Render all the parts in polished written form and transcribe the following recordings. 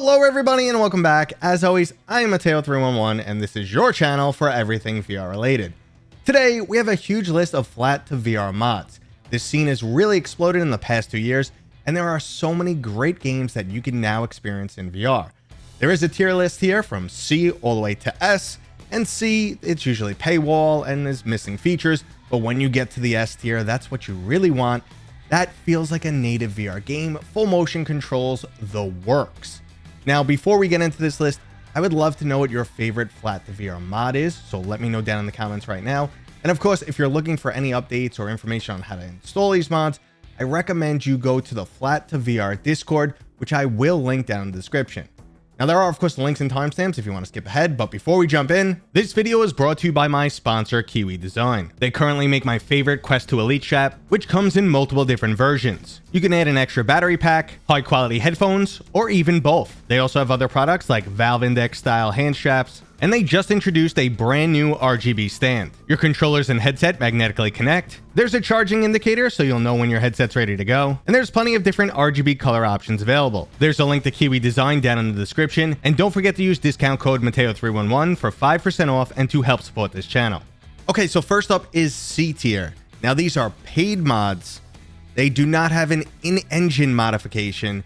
Hello everybody and welcome back. As always, I am Mateo311 and this is your channel for everything VR related. Today, we have a huge list of flat to VR mods. This scene has really exploded in the past 2 years and there are so many great games that you can now experience in VR. There is a tier list here from C all the way to S, and C, it's usually paywall and is missing features, but when you get to the S tier, that's what you really want. That feels like a native VR game, full motion controls, the works. Now, before we get into this list, I would love to know what your favorite flat to VR mod is, so let me know down in the comments right now. And of course, if you're looking for any updates or information on how to install these mods, I recommend you go to the Flat to VR Discord, which I will link down in the description. Now, there are of course links and timestamps if you want to skip ahead, but before we jump in, this video is brought to you by my sponsor, Kiwi Design. They currently make my favorite Quest 2 Elite strap, which comes in multiple different versions. You can add an extra battery pack, high quality headphones, or even both. They also have other products like Valve Index style hand straps, and they just introduced a brand new RGB stand. Your controllers and headset magnetically connect. There's a charging indicator so you'll know when your headset's ready to go. And there's plenty of different RGB color options available. There's a link to Kiwi Design down in the description. And don't forget to use discount code Mateo311 for 5% off and to help support this channel. Okay, so first up is C tier. Now these are paid mods. They do not have an in-engine modification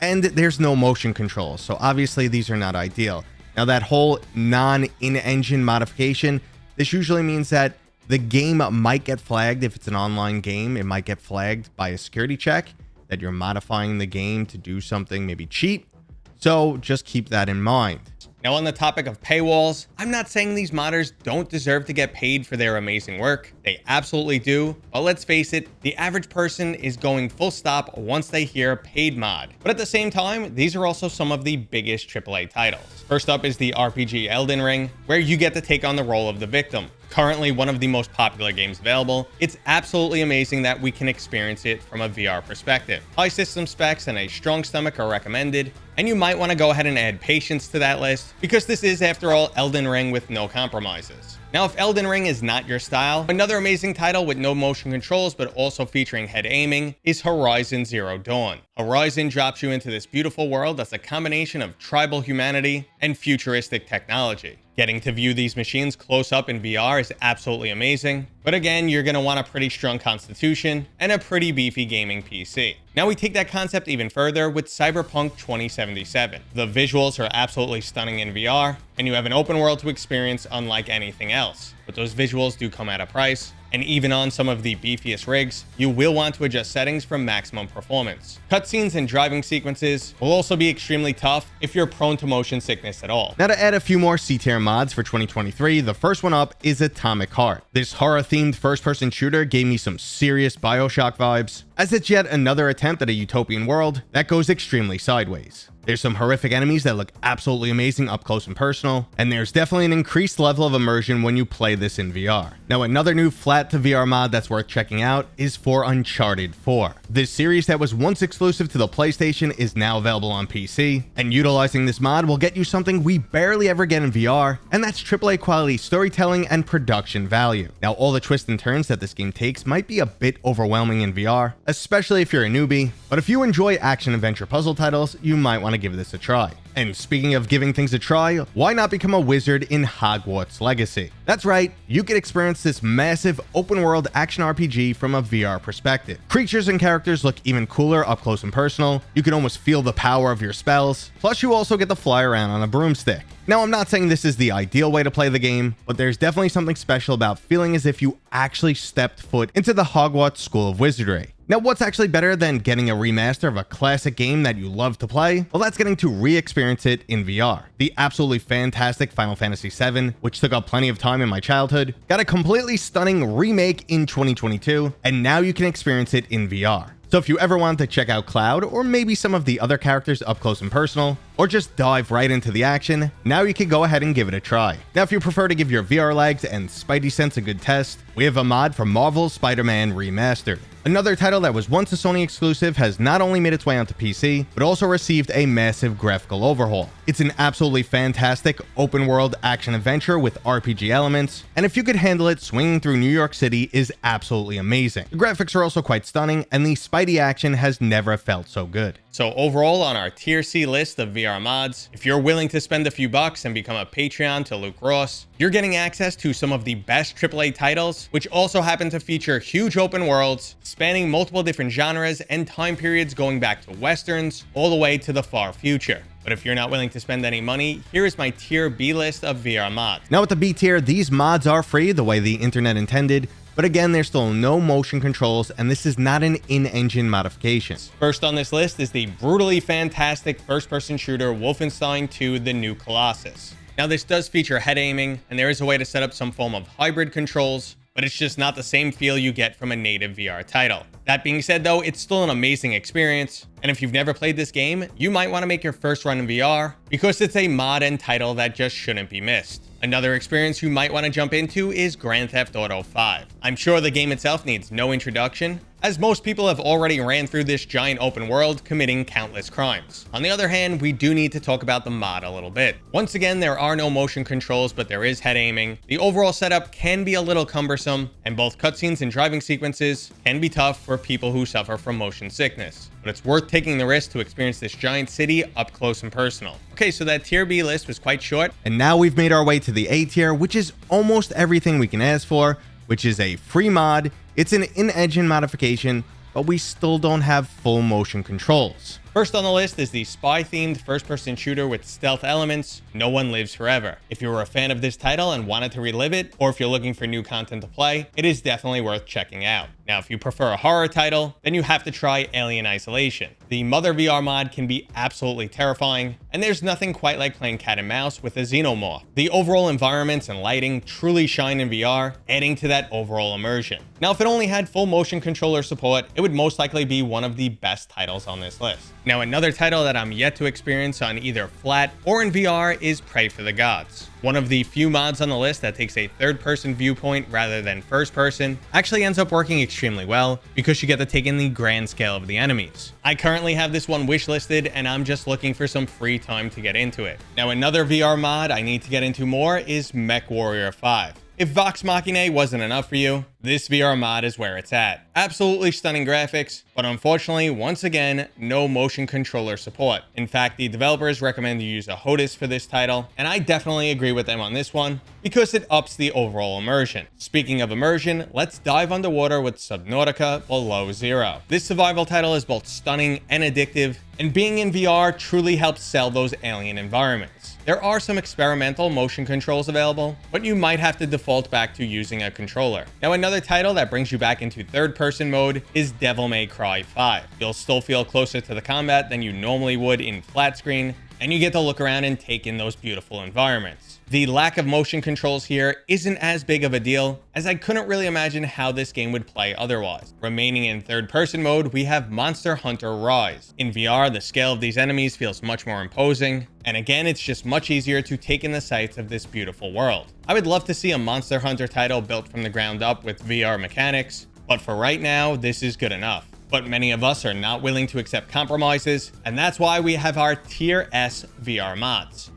and there's no motion control. So obviously these are not ideal. Now that whole non-in-engine modification, this usually means that the game might get flagged. If it's an online game, it might get flagged by a security check that you're modifying the game to do something maybe cheap. So just keep that in mind. Now, on the topic of paywalls, I'm not saying these modders don't deserve to get paid for their amazing work. They absolutely do. But let's face it, the average person is going full stop once they hear paid mod. But at the same time, these are also some of the biggest AAA titles. First up is the RPG Elden Ring, where you get to take on the role of the victim. Currently one of the most popular games available. It's absolutely amazing that we can experience it from a VR perspective. High system specs and a strong stomach are recommended, and you might want to go ahead and add patience to that list, because this is, after all, Elden Ring with no compromises. Now, if Elden Ring is not your style, another amazing title with no motion controls but also featuring head aiming is Horizon Zero Dawn. Horizon drops you into this beautiful world that's a combination of tribal humanity and futuristic technology. Getting to view these machines close up in VR is absolutely amazing, but again, you're going to want a pretty strong constitution and a pretty beefy gaming PC. Now we take that concept even further with Cyberpunk 2077. The visuals are absolutely stunning in VR, and you have an open world to experience unlike anything else. But those visuals do come at a price, and even on some of the beefiest rigs, you will want to adjust settings for maximum performance. Cutscenes and driving sequences will also be extremely tough if you're prone to motion sickness at all. Now, to add a few more C-tier mods for 2023, the first one up is Atomic Heart. This horror-themed first-person shooter gave me some serious BioShock vibes, as it's yet another attempt at a utopian world that goes extremely sideways. There's some horrific enemies that look absolutely amazing up close and personal, and there's definitely an increased level of immersion when you play this in VR. Now, another new flat to VR mod that's worth checking out is for Uncharted 4. This series that was once exclusive to the PlayStation is now available on PC, and utilizing this mod will get you something we barely ever get in VR, and that's AAA quality storytelling and production value. Now, all the twists and turns that this game takes might be a bit overwhelming in VR, especially if you're a newbie, but if you enjoy action-adventure puzzle titles, you might want to give this a try. And speaking of giving things a try, why not become a wizard in Hogwarts Legacy? That's right, you can experience this massive open-world action RPG from a VR perspective. Creatures and characters look even cooler up close and personal. You can almost feel the power of your spells. Plus, you also get to fly around on a broomstick. Now, I'm not saying this is the ideal way to play the game, but there's definitely something special about feeling as if you actually stepped foot into the Hogwarts School of Wizardry. Now, what's actually better than getting a remaster of a classic game that you love to play? Well, that's getting to re-experience it in VR. The absolutely fantastic Final Fantasy VII, which took up plenty of time in my childhood, got a completely stunning remake in 2022, and now you can experience it in VR. So if you ever want to check out Cloud, or maybe some of the other characters up close and personal, or just dive right into the action, now you can go ahead and give it a try. Now, if you prefer to give your VR legs and Spidey sense a good test, we have a mod for Marvel's Spider-Man Remastered. Another title that was once a Sony exclusive has not only made its way onto PC, but also received a massive graphical overhaul. It's an absolutely fantastic open-world action-adventure with RPG elements, and if you could handle it, swinging through New York City is absolutely amazing. The graphics are also quite stunning, and the Spidey action has never felt so good. So overall, on our tier C list of VR mods, if you're willing to spend a few bucks and become a Patreon to Luke Ross, you're getting access to some of the best AAA titles, which also happen to feature huge open worlds, spanning multiple different genres and time periods going back to Westerns all the way to the far future. But if you're not willing to spend any money, here is my tier B list of VR mods. Now with the B tier, these mods are free the way the internet intended, but again, there's still no motion controls, and this is not an in-engine modification. First on this list is the brutally fantastic first-person shooter Wolfenstein 2: The New Colossus. Now this does feature head aiming, and there is a way to set up some form of hybrid controls, but it's just not the same feel you get from a native VR title. That being said though, it's still an amazing experience, and if you've never played this game, you might want to make your first run in VR, because it's a mod and title that just shouldn't be missed. Another experience you might want to jump into is Grand Theft Auto 5. I'm sure the game itself needs no introduction, as most people have already ran through this giant open world committing countless crimes. On the other hand, we do need to talk about the mod a little bit. Once again, there are no motion controls, but there is head aiming. The overall setup can be a little cumbersome, and both cutscenes and driving sequences can be tough for people who suffer from motion sickness. But it's worth taking the risk to experience this giant city up close and personal. Okay, so that tier B list was quite short, and now we've made our way to the A tier, which is almost everything we can ask for, which is a free mod. It's an in-engine modification, but we still don't have full motion controls. First on the list is the spy-themed first-person shooter with stealth elements, No One Lives Forever. If you were a fan of this title and wanted to relive it, or if you're looking for new content to play, it is definitely worth checking out. Now, if you prefer a horror title, then you have to try Alien Isolation. The Mother VR mod can be absolutely terrifying, and there's nothing quite like playing cat and mouse with a xenomorph. The overall environments and lighting truly shine in VR, adding to that overall immersion. Now, if it only had full motion controller support, it would most likely be one of the best titles on this list. Now, another title that I'm yet to experience on either flat or in VR is Pray for the Gods. One of the few mods on the list that takes a third-person viewpoint rather than first-person actually ends up working extremely well because you get to take in the grand scale of the enemies. I currently have this one wishlisted, and I'm just looking for some free time to get into it. Now, another VR mod I need to get into more is Mech Warrior 5. If Vox Machina wasn't enough for you, this VR mod is where it's at. Absolutely stunning graphics, but unfortunately, once again, no motion controller support. In fact, the developers recommend you use a HOTAS for this title, and I definitely agree with them on this one because it ups the overall immersion. Speaking of immersion, let's dive underwater with Subnautica Below Zero. This survival title is both stunning and addictive, and being in VR truly helps sell those alien environments. There are some experimental motion controls available, but you might have to default back to using a controller. Now, another title that brings you back into third-person mode is Devil May Cry 5. You'll still feel closer to the combat than you normally would in flat screen, and you get to look around and take in those beautiful environments. The lack of motion controls here isn't as big of a deal, as I couldn't really imagine how this game would play otherwise. Remaining in third-person mode, we have Monster Hunter Rise. In VR, the scale of these enemies feels much more imposing, and again, it's just much easier to take in the sights of this beautiful world. I would love to see a Monster Hunter title built from the ground up with VR mechanics, but for right now, this is good enough. But many of us are not willing to accept compromises, and that's why we have our Tier S VR mods.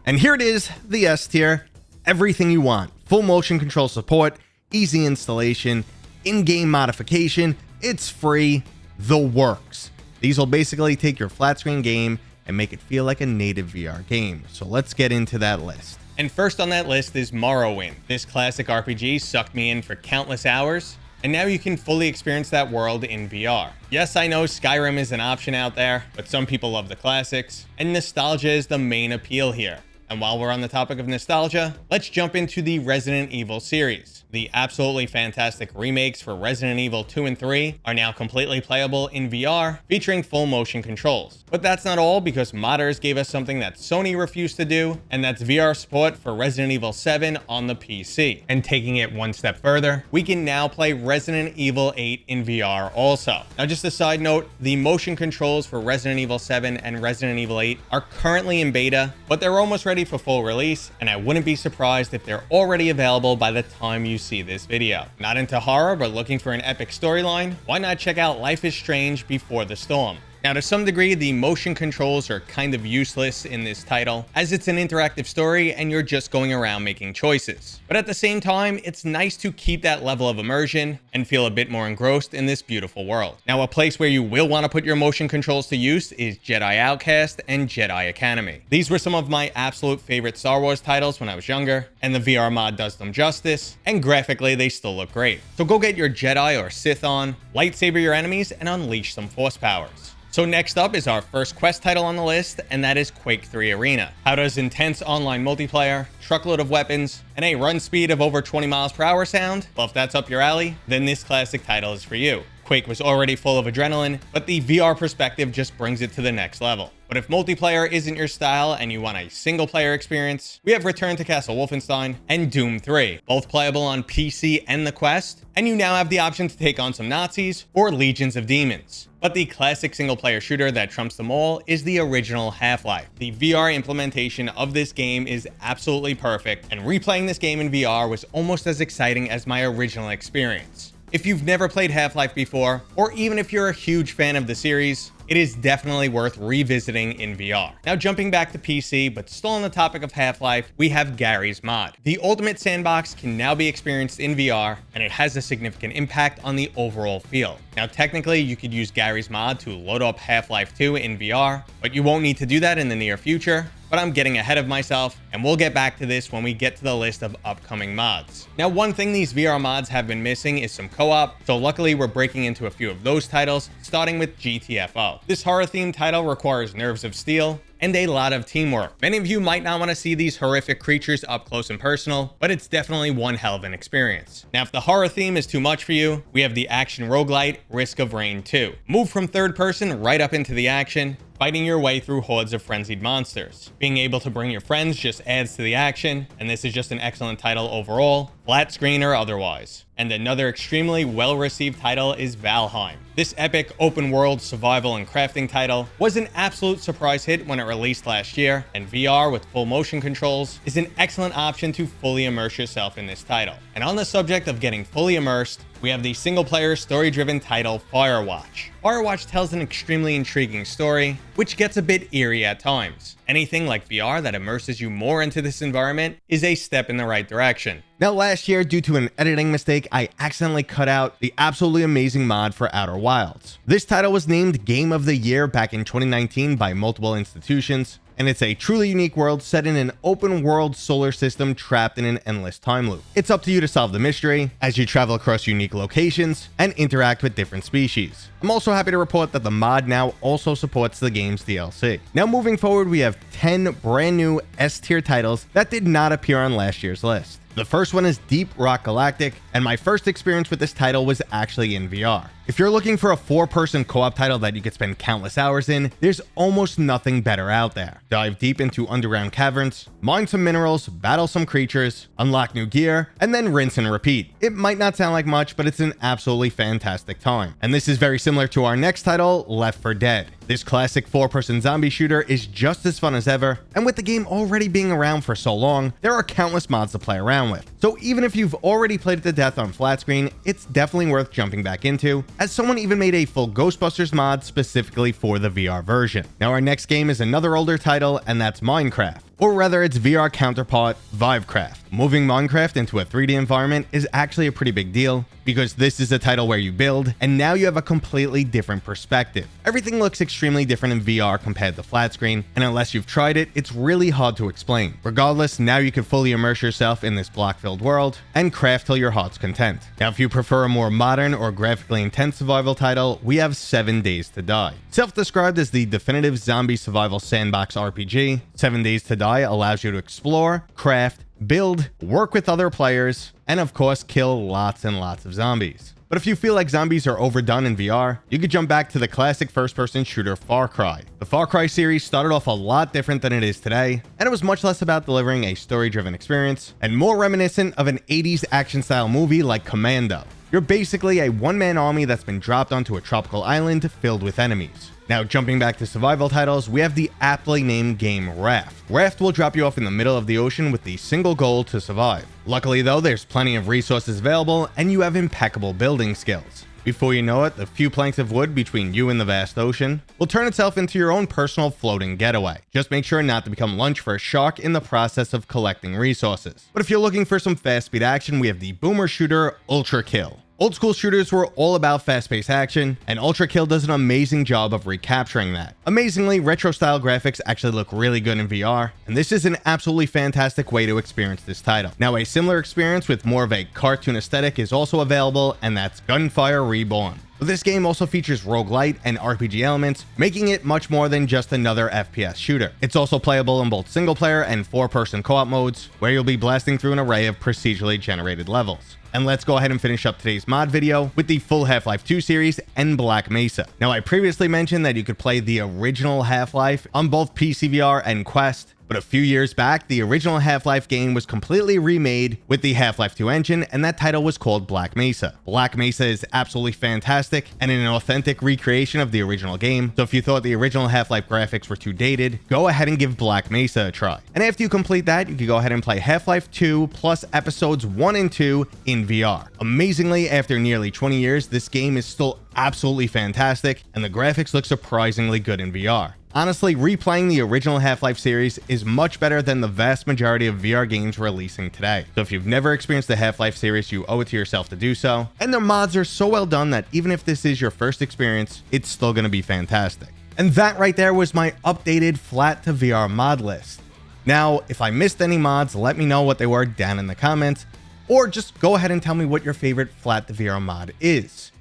And here it is, the S tier. Everything you want. Full motion control support, easy installation, in-game modification, it's free, the works. These will basically take your flat screen game and make it feel like a native VR game. So let's get into that list. And first on that list is Morrowind. This classic RPG sucked me in for countless hours, and now you can fully experience that world in VR. Yes, I know Skyrim is an option out there, but some people love the classics, and nostalgia is the main appeal here. And while we're on the topic of nostalgia, let's jump into the Resident Evil series. The absolutely fantastic remakes for Resident Evil 2 and 3 are now completely playable in VR, featuring full motion controls. But that's not all, because modders gave us something that Sony refused to do, and that's VR support for Resident Evil 7 on the PC. And taking it one step further, we can now play Resident Evil 8 in VR also. Now, just a side note, the motion controls for Resident Evil 7 and Resident Evil 8 are currently in beta, but they're almost ready for full release, and I wouldn't be surprised if they're already available by the time you see this video. Not into horror, but looking for an epic storyline? Why not check out Life is Strange Before the Storm? Now, to some degree, the motion controls are kind of useless in this title, as it's an interactive story and you're just going around making choices. But at the same time, it's nice to keep that level of immersion and feel a bit more engrossed in this beautiful world. Now, a place where you will want to put your motion controls to use is Jedi Outcast and Jedi Academy. These were some of my absolute favorite Star Wars titles when I was younger, and the VR mod does them justice, and graphically they still look great. So go get your Jedi or Sith on, lightsaber your enemies, and unleash some force powers. So next up is our first quest title on the list, and that is Quake 3 Arena. How does intense online multiplayer, truckload of weapons, and a run speed of over 20 miles per hour sound? Well, if that's up your alley, then this classic title is for you. Quake was already full of adrenaline, but the VR perspective just brings it to the next level. But if multiplayer isn't your style and you want a single player experience, we have Return to Castle Wolfenstein and Doom 3, both playable on PC and the Quest, and you now have the option to take on some Nazis or legions of demons. But the classic single player shooter that trumps them all is the original Half-Life. The VR implementation of this game is absolutely perfect, and replaying this game in VR was almost as exciting as my original experience. If you've never played Half-Life before, or even if you're a huge fan of the series, it is definitely worth revisiting in VR. Now, jumping back to PC, but still on the topic of Half-Life, we have Garry's Mod. The Ultimate Sandbox can now be experienced in VR, and it has a significant impact on the overall feel. Now, technically, you could use Garry's Mod to load up Half-Life 2 in VR, but you won't need to do that in the near future. But I'm getting ahead of myself, and we'll get back to this when we get to the list of upcoming mods. Now, one thing these VR mods have been missing is some co-op, so luckily we're breaking into a few of those titles, starting with GTFO. This horror-themed title requires nerves of steel and a lot of teamwork. Many of you might not want to see these horrific creatures up close and personal, but it's definitely one hell of an experience. Now, if the horror theme is too much for you, we have the action roguelite Risk of Rain 2. Move from third person right up into the action, fighting your way through hordes of frenzied monsters. Being able to bring your friends just adds to the action, and this is just an excellent title overall, flat screen or otherwise. And another extremely well-received title is Valheim. This epic open-world survival and crafting title was an absolute surprise hit when it released last year, and VR with full motion controls is an excellent option to fully immerse yourself in this title. And on the subject of getting fully immersed, we have the single-player story-driven title Firewatch. Firewatch tells an extremely intriguing story, which gets a bit eerie at times. Anything like VR that immerses you more into this environment is a step in the right direction. Now, last year, due to an editing mistake, I accidentally cut out the absolutely amazing mod for Outer Wilds. This title was named Game of the Year back in 2019 by multiple institutions, and it's a truly unique world set in an open world solar system trapped in an endless time loop. It's up to you to solve the mystery as you travel across unique locations and interact with different species. I'm also happy to report that the mod now also supports the game's DLC. Now, moving forward, we have 10 brand new S-tier titles that did not appear on last year's list. The first one is Deep Rock Galactic, and my first experience with this title was actually in VR. If you're looking for a 4-person co-op title that you could spend countless hours in, there's almost nothing better out there. Dive deep into underground caverns, mine some minerals, battle some creatures, unlock new gear, and then rinse and repeat. It might not sound like much, but it's an absolutely fantastic time. And this is very similar to our next title, Left 4 Dead. This classic 4-person zombie shooter is just as fun as ever, and with the game already being around for so long, there are countless mods to play around with. So even if you've already played it to death on flat screen, it's definitely worth jumping back into, as someone even made a full Ghostbusters mod specifically for the VR version. Now, our next game is another older title, and that's Minecraft. Or rather, its VR counterpart, Vivecraft. Moving Minecraft into a 3D environment is actually a pretty big deal, because this is a title where you build, and now you have a completely different perspective. Everything looks extremely different in VR compared to flat screen, and unless you've tried it, it's really hard to explain. Regardless, now you can fully immerse yourself in this block-filled world, and craft till your heart's content. Now, if you prefer a more modern or graphically intense survival title, we have 7 Days to Die. Self-described as the definitive zombie survival sandbox RPG, 7 Days to Die allows you to explore, craft, build, work with other players, and of course kill lots and lots of zombies. But if you feel like zombies are overdone in VR, you could jump back to the classic first-person shooter Far Cry. The Far Cry series started off a lot different than it is today, and it was much less about delivering a story-driven experience, and more reminiscent of an 80s action-style movie like Commando. You're basically a one-man army that's been dropped onto a tropical island filled with enemies. Now, jumping back to survival titles, we have the aptly named game Raft. Raft will drop you off in the middle of the ocean with the single goal to survive. Luckily though, there's plenty of resources available and you have impeccable building skills. Before you know it, the few planks of wood between you and the vast ocean will turn itself into your own personal floating getaway. Just make sure not to become lunch for a shark in the process of collecting resources. But if you're looking for some fast speed action, we have the boomer shooter Ultra Kill. Old school shooters were all about fast-paced action, and Ultra Kill does an amazing job of recapturing that. Amazingly, retro-style graphics actually look really good in VR, and this is an absolutely fantastic way to experience this title. Now, a similar experience with more of a cartoon aesthetic is also available, and that's Gunfire Reborn. But this game also features roguelite and RPG elements, making it much more than just another FPS shooter. It's also playable in both single-player and 4-person co-op modes, where you'll be blasting through an array of procedurally generated levels. And let's go ahead and finish up today's mod video with the full Half-Life 2 series and Black Mesa. Now, I previously mentioned that you could play the original Half-Life on both PCVR and Quest, but a few years back, the original Half-Life game was completely remade with the Half-Life 2 engine, and that title was called Black Mesa. Black Mesa is absolutely fantastic and an authentic recreation of the original game, so if you thought the original Half-Life graphics were too dated, go ahead and give Black Mesa a try. And after you complete that, you can go ahead and play Half-Life 2 plus episodes 1 and 2 in VR. Amazingly, after nearly 20 years, this game is still absolutely fantastic, and the graphics look surprisingly good in VR. Honestly, replaying the original Half-Life series is much better than the vast majority of VR games releasing today. So if you've never experienced the Half-Life series, you owe it to yourself to do so. And their mods are so well done that even if this is your first experience, it's still going to be fantastic. And that right there was my updated flat to VR mod list. Now, if I missed any mods, let me know what they were down in the comments, or just go ahead and tell me what your favorite flat to VR mod is.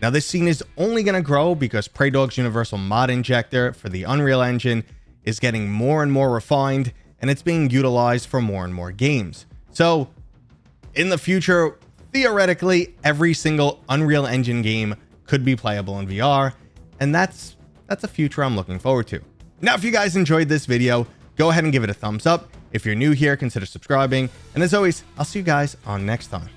Now, this scene is only going to grow because PreyDog's Universal Mod Injector for the Unreal Engine is getting more and more refined, and it's being utilized for more and more games. So, in the future, theoretically, every single Unreal Engine game could be playable in VR, and that's a future I'm looking forward to. Now, if you guys enjoyed this video, go ahead and give it a thumbs up. If you're new here, consider subscribing, and as always, I'll see you guys on next time.